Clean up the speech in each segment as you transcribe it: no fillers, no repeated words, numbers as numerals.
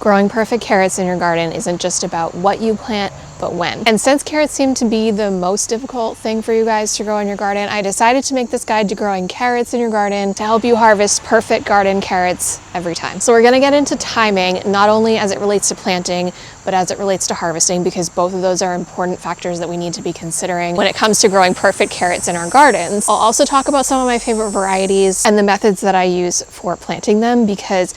Growing perfect carrots in your garden isn't just about what you plant, but when. And since carrots seem to be the most difficult thing for you guys to grow in your garden, I decided to make this guide to growing carrots in your garden to help you harvest perfect garden carrots every time. So we're gonna get into timing, not only as it relates to planting, but as it relates to harvesting, because both of those are important factors that we need to be considering when it comes to growing perfect carrots in our gardens. I'll also talk about some of my favorite varieties and the methods that I use for planting them, because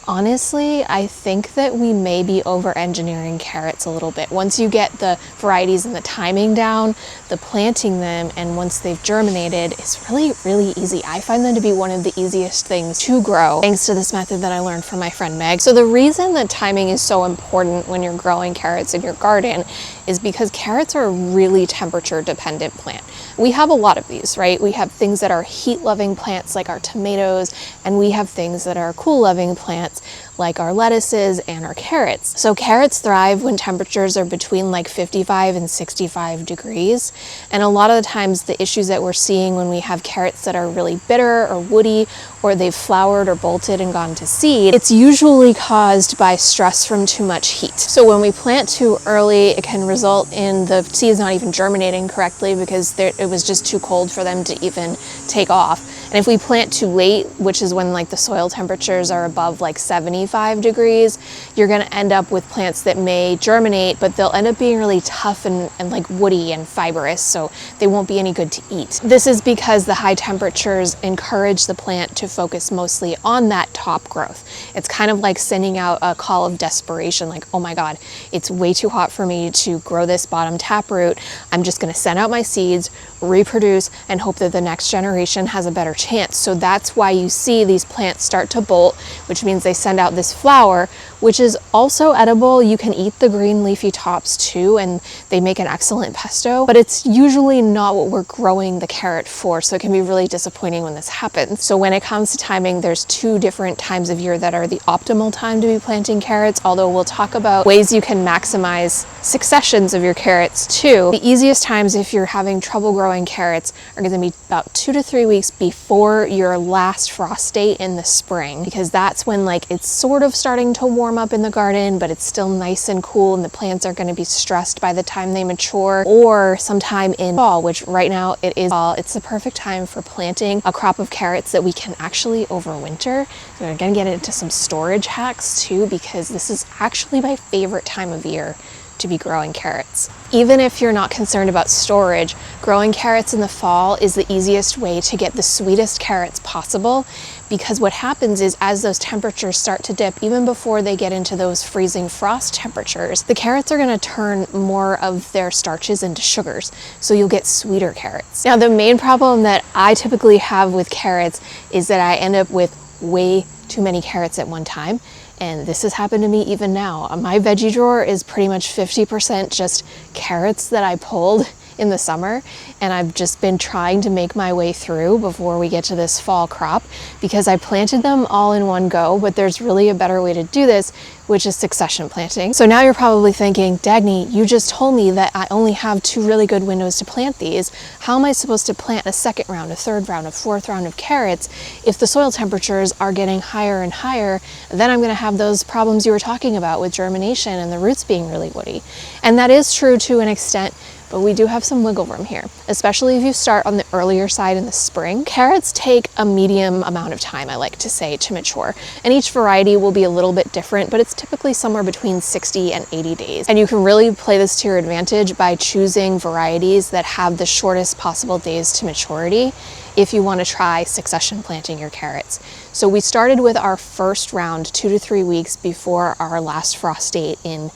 honestly, I think that we may be over-engineering carrots a little bit. Once you get the varieties and the timing down, the planting them, and once they've germinated, it's really, really easy. I find them to be one of the easiest things to grow, thanks to this method that I learned from my friend Meg. So the reason that timing is so important when you're growing carrots in your garden is because carrots are a really temperature-dependent plant. We have a lot of these, right? We have things that are heat-loving plants like our tomatoes, and we have things that are cool-loving plants like our lettuces and our carrots. So carrots thrive when temperatures are between like 55 and 65 degrees. And a lot of the times the issues that we're seeing when we have carrots that are really bitter or woody, or they've flowered or bolted and gone to seed, it's usually caused by stress from too much heat. So when we plant too early, it can result in the seeds not even germinating correctly because it was just too cold for them to even take off. And if we plant too late, which is when like the soil temperatures are above like 75 degrees, you're gonna end up with plants that may germinate, but they'll end up being really tough and like woody and fibrous, so they won't be any good to eat. This is because the high temperatures encourage the plant to focus mostly on that top growth. It's kind of like sending out a call of desperation, like, oh my God, it's way too hot for me to grow this bottom taproot. I'm just gonna send out my seeds, reproduce, and hope that the next generation has a better chance. So that's why you see these plants start to bolt, which means they send out this flower, which is also edible. You can eat the green leafy tops too, and they make an excellent pesto, but it's usually not what we're growing the carrot for, so it can be really disappointing when this happens. So when it comes to timing, there's two different times of year that are the optimal time to be planting carrots, although we'll talk about ways you can maximize successions of your carrots too. The easiest times if you're having trouble growing carrots are gonna be about 2 to 3 weeks before your last frost date in the spring, because that's when like it's sort of starting to warm up in the garden, but it's still nice and cool, and the plants are going to be stressed by the time they mature, or sometime in fall, which right now it is fall. It's the perfect time for planting a crop of carrots that we can actually overwinter. So we're going to get into some storage hacks too, because this is actually my favorite time of year to be growing carrots. Even if you're not concerned about storage, growing carrots in the fall is the easiest way to get the sweetest carrots possible, because what happens is as those temperatures start to dip, even before they get into those freezing frost temperatures, the carrots are going to turn more of their starches into sugars, so you'll get sweeter carrots. Now, the main problem that I typically have with carrots is that I end up with way too many carrots at one time. And this has happened to me even now. My veggie drawer is pretty much 50% just carrots that I pulled in the summer, and I've just been trying to make my way through before we get to this fall crop, because I planted them all in one go, but there's really a better way to do this, which is succession planting. So now you're probably thinking, Dagny, you just told me that I only have 2 really good windows to plant these. How am I supposed to plant a second round, a third round, a fourth round of carrots if the soil temperatures are getting higher and higher? Then I'm gonna have those problems you were talking about with germination and the roots being really woody. And that is true to an extent, but we do have some wiggle room here, especially if you start on the earlier side in the spring. Carrots take a medium amount of time, I like to say, to mature. And each variety will be a little bit different, but it's typically somewhere between 60 and 80 days. And you can really play this to your advantage by choosing varieties that have the shortest possible days to maturity if you want to try succession planting your carrots. So we started with our first round 2 to 3 weeks before our last frost date in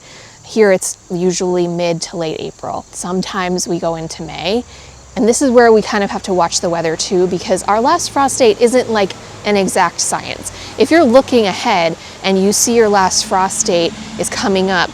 here. It's usually mid to late April. Sometimes we go into May. And this is where we kind of have to watch the weather too, because our last frost date isn't like an exact science. If you're looking ahead and you see your last frost date is coming up,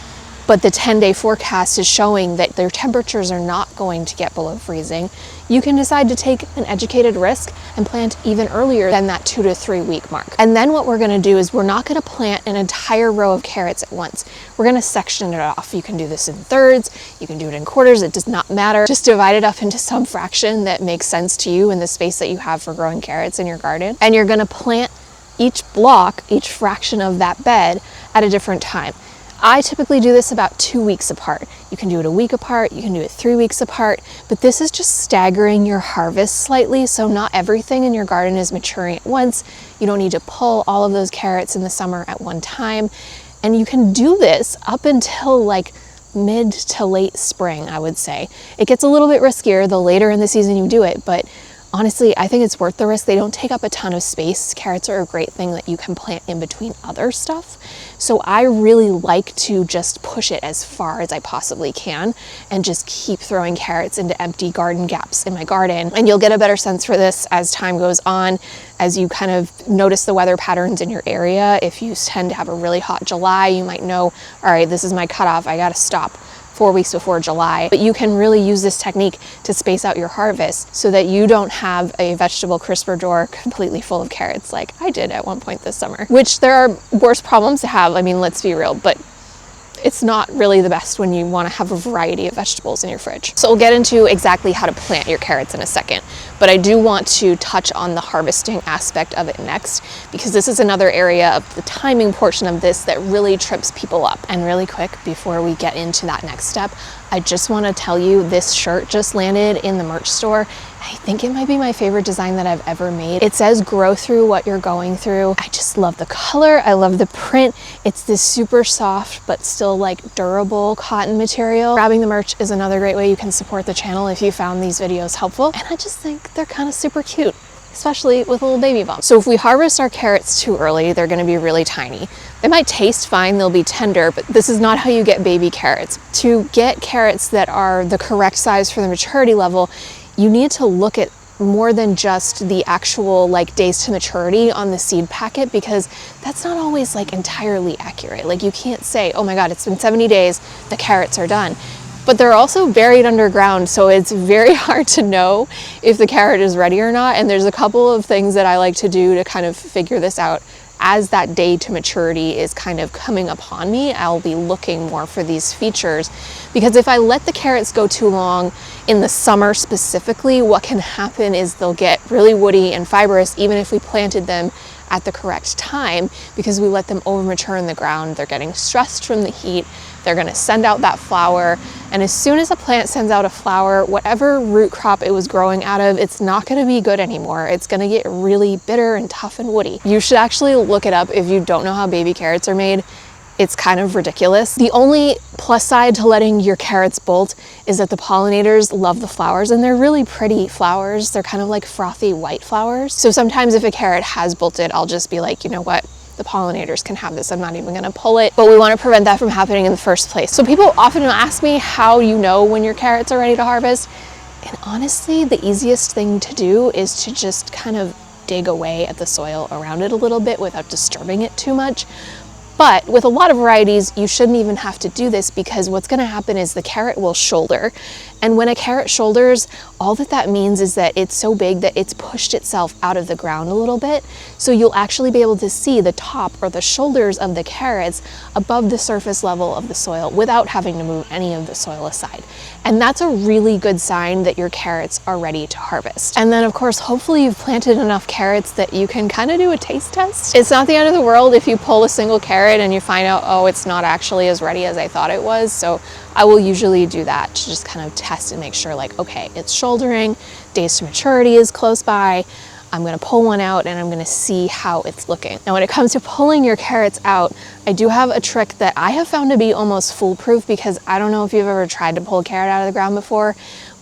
but the 10-day forecast is showing that their temperatures are not going to get below freezing, you can decide to take an educated risk and plant even earlier than that 2 to 3 week mark. And then what we're gonna do is we're not gonna plant an entire row of carrots at once. We're gonna section it off. You can do this in thirds, you can do it in quarters, it does not matter. Just divide it up into some fraction that makes sense to you in the space that you have for growing carrots in your garden. And you're gonna plant each block, each fraction of that bed at a different time. I typically do this about 2 weeks apart. You can do it a week apart, you can do it 3 weeks apart, but this is just staggering your harvest slightly, so not everything in your garden is maturing at once. You don't need to pull all of those carrots in the summer at one time. And you can do this up until like mid to late spring, I would say. It gets a little bit riskier the later in the season you do it, but honestly, I think it's worth the risk. They don't take up a ton of space. Carrots are a great thing that you can plant in between other stuff. So I really like to just push it as far as I possibly can and just keep throwing carrots into empty garden gaps in my garden. And you'll get a better sense for this as time goes on, as you kind of notice the weather patterns in your area. If you tend to have a really hot July, you might know, all right, this is my cutoff, I gotta stop 4 weeks before July. But you can really use this technique to space out your harvest so that you don't have a vegetable crisper drawer completely full of carrots like I did at one point this summer, which there are worse problems to have. I mean, let's be real, but it's not really the best when you want to have a variety of vegetables in your fridge. So we'll get into exactly how to plant your carrots in a second, but I do want to touch on the harvesting aspect of it next, because this is another area of the timing portion of this that really trips people up. And really quick, before we get into that next step, I just want to tell you this shirt just landed in the merch store. I think it might be my favorite design that I've ever made. It says grow through what you're going through. I just love the color. I love the print. It's this super soft but still like durable cotton material. Grabbing the merch is another great way you can support the channel if you found these videos helpful. And I just think they're kind of super cute, especially with a little baby bump. So if we harvest our carrots too early, they're gonna be really tiny. They might taste fine, they'll be tender, but this is not how you get baby carrots. To get carrots that are the correct size for the maturity level, you need to look at more than just the actual like days to maturity on the seed packet, because that's not always like entirely accurate. Like you can't say, oh my God, it's been 70 days, the carrots are done. But they're also buried underground, so it's very hard to know if the carrot is ready or not. And there's a couple of things that I like to do to kind of figure this out. As that day to maturity is kind of coming upon me, I'll be looking more for these features, because if I let the carrots go too long in the summer specifically, what can happen is they'll get really woody and fibrous even if we planted them at the correct time, because we let them over mature in the ground. They're getting stressed from the heat. They're going to send out that flower, and as soon as a plant sends out a flower, whatever root crop it was growing out of, it's not going to be good anymore. It's going to get really bitter and tough and woody. You should actually look it up if you don't know how baby carrots are made. It's kind of ridiculous. The only plus side to letting your carrots bolt is that the pollinators love the flowers, and they're really pretty flowers. They're kind of like frothy white flowers. So sometimes if a carrot has bolted, I'll just be like, you know what? The pollinators can have this. I'm not even gonna pull it, but we wanna prevent that from happening in the first place. So people often ask me how you know when your carrots are ready to harvest. And honestly, the easiest thing to do is to just kind of dig away at the soil around it a little bit without disturbing it too much. But with a lot of varieties, you shouldn't even have to do this, because what's gonna happen is the carrot will shoulder. And when a carrot shoulders, all that means is that it's so big that it's pushed itself out of the ground a little bit. So you'll actually be able to see the top or the shoulders of the carrots above the surface level of the soil without having to move any of the soil aside. And that's a really good sign that your carrots are ready to harvest. And then of course, hopefully you've planted enough carrots that you can kind of do a taste test. It's not the end of the world if you pull a single carrot and you find out, oh, it's not actually as ready as I thought it was. So I will usually do that to just kind of test and make sure, like, okay, it's shouldering, days to maturity is close by. I'm gonna pull one out and I'm gonna see how it's looking. Now, when it comes to pulling your carrots out, I do have a trick that I have found to be almost foolproof, because I don't know if you've ever tried to pull a carrot out of the ground before,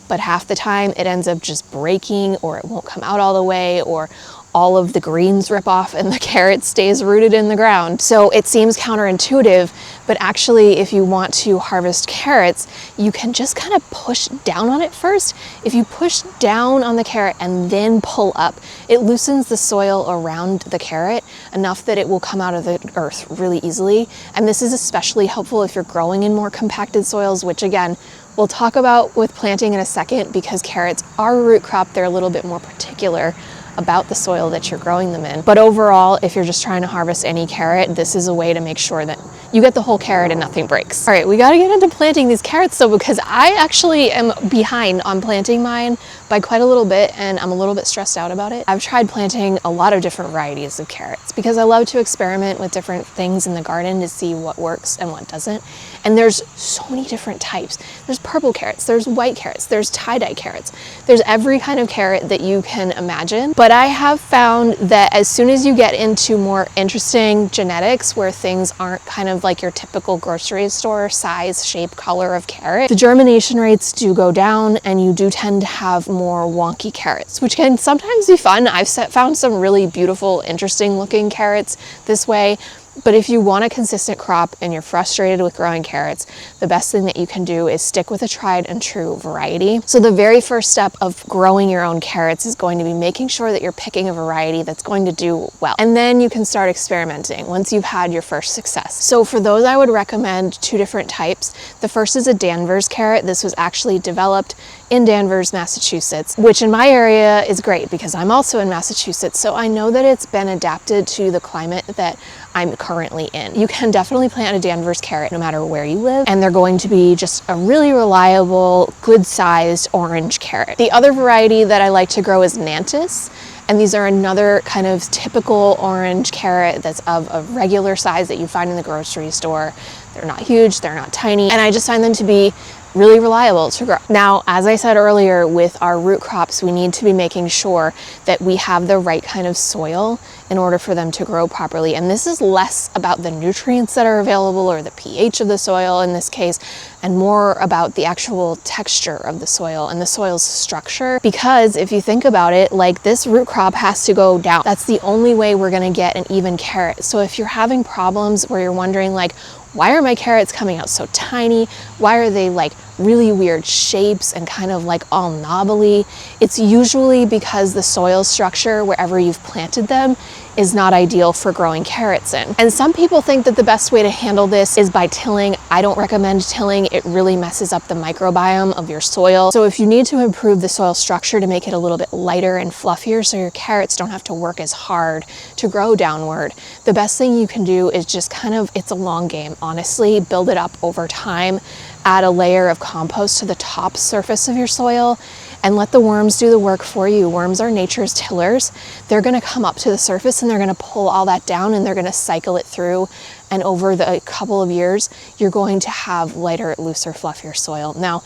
but half the time it ends up just breaking, or it won't come out all the way, or all of the greens rip off and the carrot stays rooted in the ground. So it seems counterintuitive, but actually if you want to harvest carrots, you can just kind of push down on it first. If you push down on the carrot and then pull up, it loosens the soil around the carrot enough that it will come out of the earth really easily. And this is especially helpful if you're growing in more compacted soils, which again, we'll talk about with planting in a second, because carrots are a root crop. They're a little bit more particular about the soil that you're growing them in. But overall, if you're just trying to harvest any carrot, this is a way to make sure that you get the whole carrot and nothing breaks. All right, we gotta get into planting these carrots though, because I actually am behind on planting mine by quite a little bit, and I'm a little bit stressed out about it. I've tried planting a lot of different varieties of carrots because I love to experiment with different things in the garden to see what works and what doesn't. And there's so many different types. There's purple carrots, there's white carrots, there's tie-dye carrots. There's every kind of carrot that you can imagine. But I have found that as soon as you get into more interesting genetics where things aren't kind of like your typical grocery store size, shape, color of carrot, the germination rates do go down and you do tend to have more wonky carrots, which can sometimes be fun. I've found some really beautiful, interesting looking carrots this way. But if you want a consistent crop and you're frustrated with growing carrots, the best thing that you can do is stick with a tried and true variety. So the very first step of growing your own carrots is going to be making sure that you're picking a variety that's going to do well. And then you can start experimenting once you've had your first success. So for those, I would recommend 2 different types. The first is a Danvers carrot. This was actually developed in Danvers, Massachusetts, which in my area is great because I'm also in Massachusetts. So I know that it's been adapted to the climate that I'm currently in. You can definitely plant a Danvers carrot no matter where you live, and they're going to be just a really reliable, good-sized orange carrot. The other variety that I like to grow is Nantes, and these are another kind of typical orange carrot that's of a regular size that you find in the grocery store. They're not huge, they're not tiny, and I just find them to be really reliable to grow. Now, as I said earlier, with our root crops, we need to be making sure that we have the right kind of soil in order for them to grow properly. And this is less about the nutrients that are available or the pH of the soil in this case, and more about the actual texture of the soil and the soil's structure. Because if you think about it, like this root crop has to go down. That's the only way we're gonna get an even carrot. So if you're having problems where you're wondering like, why are my carrots coming out so tiny? Why are they like really weird shapes and kind of like all knobbly? It's usually because the soil structure wherever you've planted them is not ideal for growing carrots in. And some people think that the best way to handle this is by tilling. I don't recommend tilling. It really messes up the microbiome of your soil. So if you need to improve the soil structure to make it a little bit lighter and fluffier so your carrots don't have to work as hard to grow downward, the best thing you can do is just kind of, it's a long game, honestly, build it up over time, add a layer of compost to the top surface of your soil, and let the worms do the work for you. Worms are nature's tillers. They're gonna come up to the surface and they're gonna pull all that down and they're gonna cycle it through. And over the couple of years, you're going to have lighter, looser, fluffier soil. Now,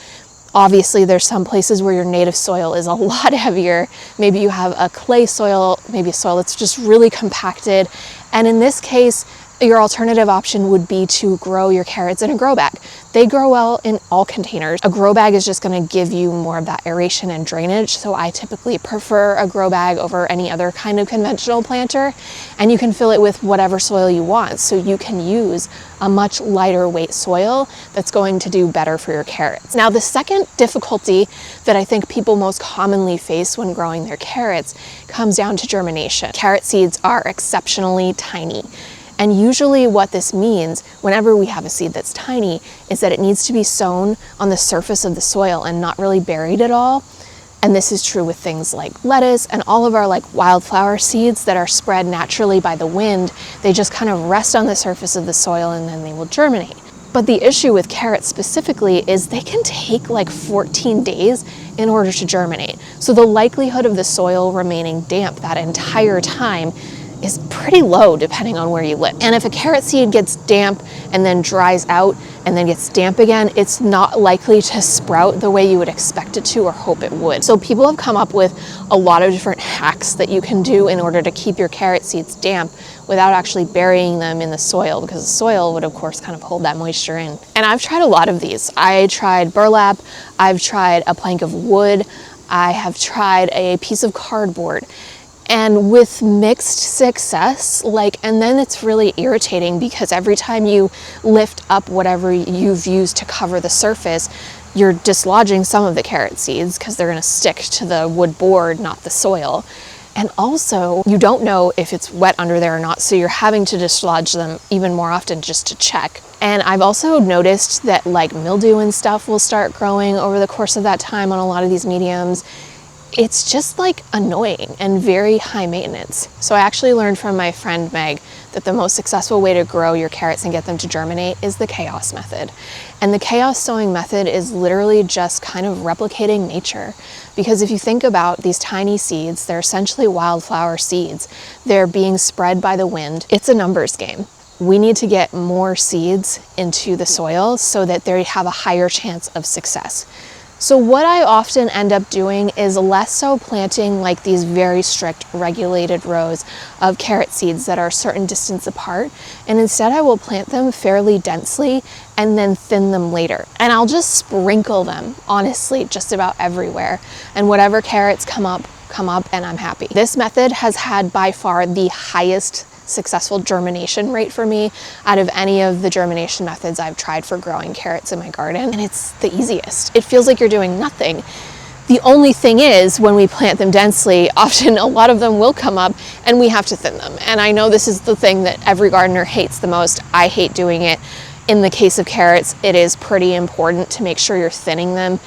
obviously there's some places where your native soil is a lot heavier. Maybe you have a clay soil, maybe a soil that's just really compacted. And in this case, your alternative option would be to grow your carrots in a grow bag. They grow well in all containers. A grow bag is just gonna give you more of that aeration and drainage. So I typically prefer a grow bag over any other kind of conventional planter. And you can fill it with whatever soil you want. So you can use a much lighter weight soil that's going to do better for your carrots. Now, the second difficulty that I think people most commonly face when growing their carrots comes down to germination. Carrot seeds are exceptionally tiny. And usually what this means whenever we have a seed that's tiny is that it needs to be sown on the surface of the soil and not really buried at all. And this is true with things like lettuce and all of our like wildflower seeds that are spread naturally by the wind. They just kind of rest on the surface of the soil and then they will germinate. But the issue with carrots specifically is they can take like 14 days in order to germinate. So the likelihood of the soil remaining damp that entire time is pretty low depending on where you live. And if a carrot seed gets damp and then dries out and then gets damp again, it's not likely to sprout the way you would expect it to or hope it would. So people have come up with a lot of different hacks that you can do in order to keep your carrot seeds damp without actually burying them in the soil, because the soil would of course kind of hold that moisture in. And I've tried a lot of these. I tried burlap, I've tried a plank of wood, I have tried a piece of cardboard. And with mixed success, and then it's really irritating because every time you lift up whatever you've used to cover the surface, you're dislodging some of the carrot seeds because they're gonna stick to the wood board, not the soil. And also, you don't know if it's wet under there or not, so you're having to dislodge them even more often just to check. And I've also noticed that mildew and stuff will start growing over the course of that time on a lot of these mediums. it's just like annoying and very high maintenance. So I actually learned from my friend Meg that the most successful way to grow your carrots and get them to germinate is the chaos method. And the chaos sowing method is literally just kind of replicating nature. Because if you think about these tiny seeds, they're essentially wildflower seeds. They're being spread by the wind. It's a numbers game. We need to get more seeds into the soil so that they have a higher chance of success. So what I often end up doing is less so planting like these very strict regulated rows of carrot seeds that are a certain distance apart, and instead I will plant them fairly densely and then thin them later. And I'll just sprinkle them, honestly, just about everywhere. And whatever carrots come up, and I'm happy. This method has had by far the highest successful germination rate for me out of any of the germination methods I've tried for growing carrots in my garden, and it's the easiest. It feels like you're doing nothing. The only thing is, when we plant them densely, often a lot of them will come up and we have to thin them. And I know this is the thing that every gardener hates the most. I hate doing it. In the case of carrots, it is pretty important to make sure you're thinning them.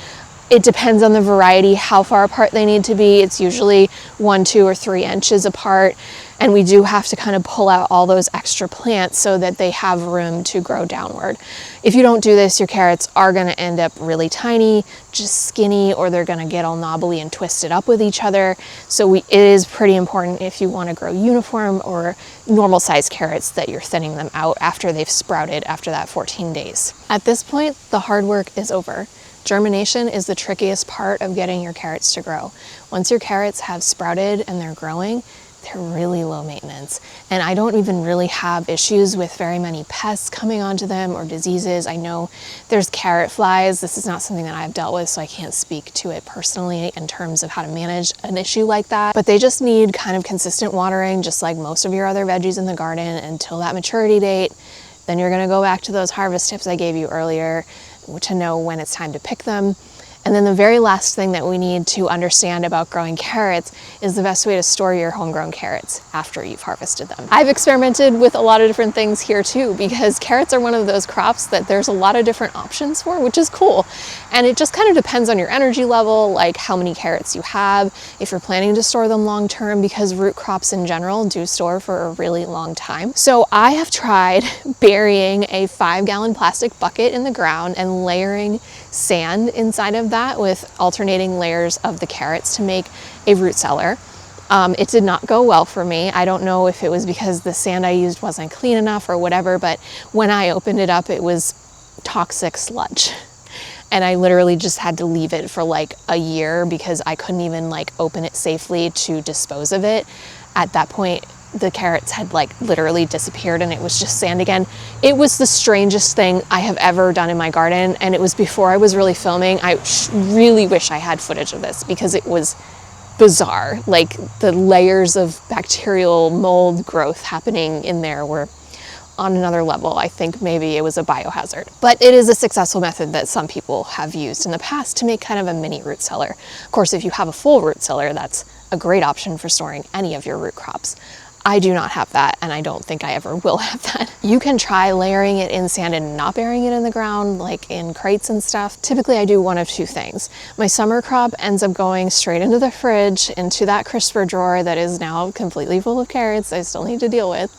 It depends on the variety, how far apart they need to be. It's usually 1, 2, or 3 inches apart. And we do have to kind of pull out all those extra plants so that they have room to grow downward. If you don't do this, your carrots are gonna end up really tiny, just skinny, or they're gonna get all knobbly and twisted up with each other. So it is pretty important, if you wanna grow uniform or normal sized carrots, that you're thinning them out after they've sprouted after that 14 days. At this point, the hard work is over. Germination is the trickiest part of getting your carrots to grow. Once your carrots have sprouted and they're growing, they're really low maintenance. And I don't even really have issues with very many pests coming onto them or diseases. I know there's carrot flies. This is not something that I've dealt with, so I can't speak to it personally in terms of how to manage an issue like that. But they just need kind of consistent watering, just like most of your other veggies in the garden, until that maturity date. Then you're gonna go back to those harvest tips I gave you earlier to know when it's time to pick them. And then the very last thing that we need to understand about growing carrots is the best way to store your homegrown carrots after you've harvested them. I've experimented with a lot of different things here too, because carrots are one of those crops that there's a lot of different options for, which is cool. And it just kind of depends on your energy level, like how many carrots you have, if you're planning to store them long term, because root crops in general do store for a really long time. So I have tried burying a 5-gallon plastic bucket in the ground and layering sand inside of that with alternating layers of the carrots to make a root cellar. It did not go well for me. I don't know if it was because the sand I used wasn't clean enough or whatever, but when I opened it up, it was toxic sludge. And I literally just had to leave it for like a year because I couldn't even like open it safely to dispose of it. At that point, the carrots had like literally disappeared and it was just sand again. It was the strangest thing I have ever done in my garden, and it was before I was really filming. I really wish I had footage of this because it was bizarre. Like the layers of bacterial mold growth happening in there were on another level. I think maybe it was a biohazard. But it is a successful method that some people have used in the past to make kind of a mini root cellar. Of course, if you have a full root cellar, that's a great option for storing any of your root crops. I do not have that, and I don't think I ever will have that. You can try layering it in sand and not burying it in the ground, like in crates and stuff. Typically, I do one of two things. My summer crop ends up going straight into the fridge, into that crisper drawer that is now completely full of carrots I still need to deal with.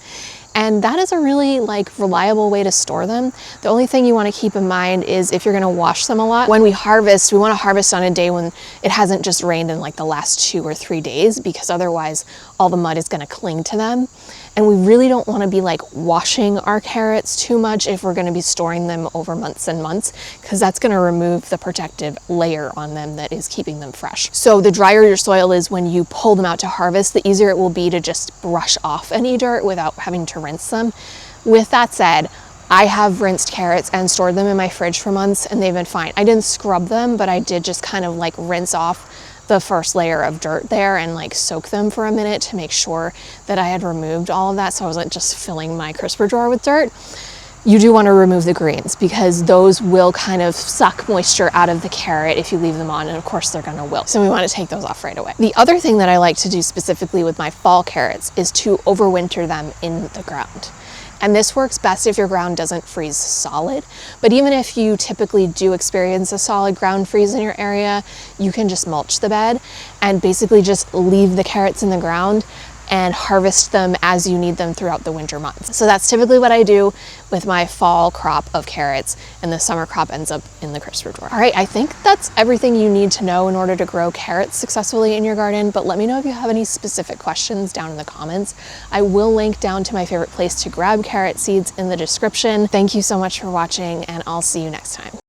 And that is a really like reliable way to store them. The only thing you want to keep in mind is if you're going to wash them a lot. When we harvest, we want to harvest on a day when it hasn't just rained in like the last 2 or 3 days, because otherwise all the mud is going to cling to them. And we really don't want to be like washing our carrots too much if we're going to be storing them over months and months, because that's going to remove the protective layer on them that is keeping them fresh. So the drier your soil is when you pull them out to harvest, the easier it will be to just brush off any dirt without having to rinse them. With that said, I have rinsed carrots and stored them in my fridge for months and they've been fine. I didn't scrub them, but I did just kind of like rinse off the first layer of dirt there and like soak them for a minute to make sure that I had removed all of that, so I wasn't just filling my crisper drawer with dirt. You do want to remove the greens because those will kind of suck moisture out of the carrot if you leave them on, and of course they're going to wilt. So we want to take those off right away. The other thing that I like to do specifically with my fall carrots is to overwinter them in the ground. And this works best if your ground doesn't freeze solid. But even if you typically do experience a solid ground freeze in your area, you can just mulch the bed and basically just leave the carrots in the ground and harvest them as you need them throughout the winter months. So that's typically what I do with my fall crop of carrots, and the summer crop ends up in the crisper drawer. All right, I think that's everything you need to know in order to grow carrots successfully in your garden, but let me know if you have any specific questions down in the comments. I will link down to my favorite place to grab carrot seeds in the description. Thank you so much for watching, and I'll see you next time.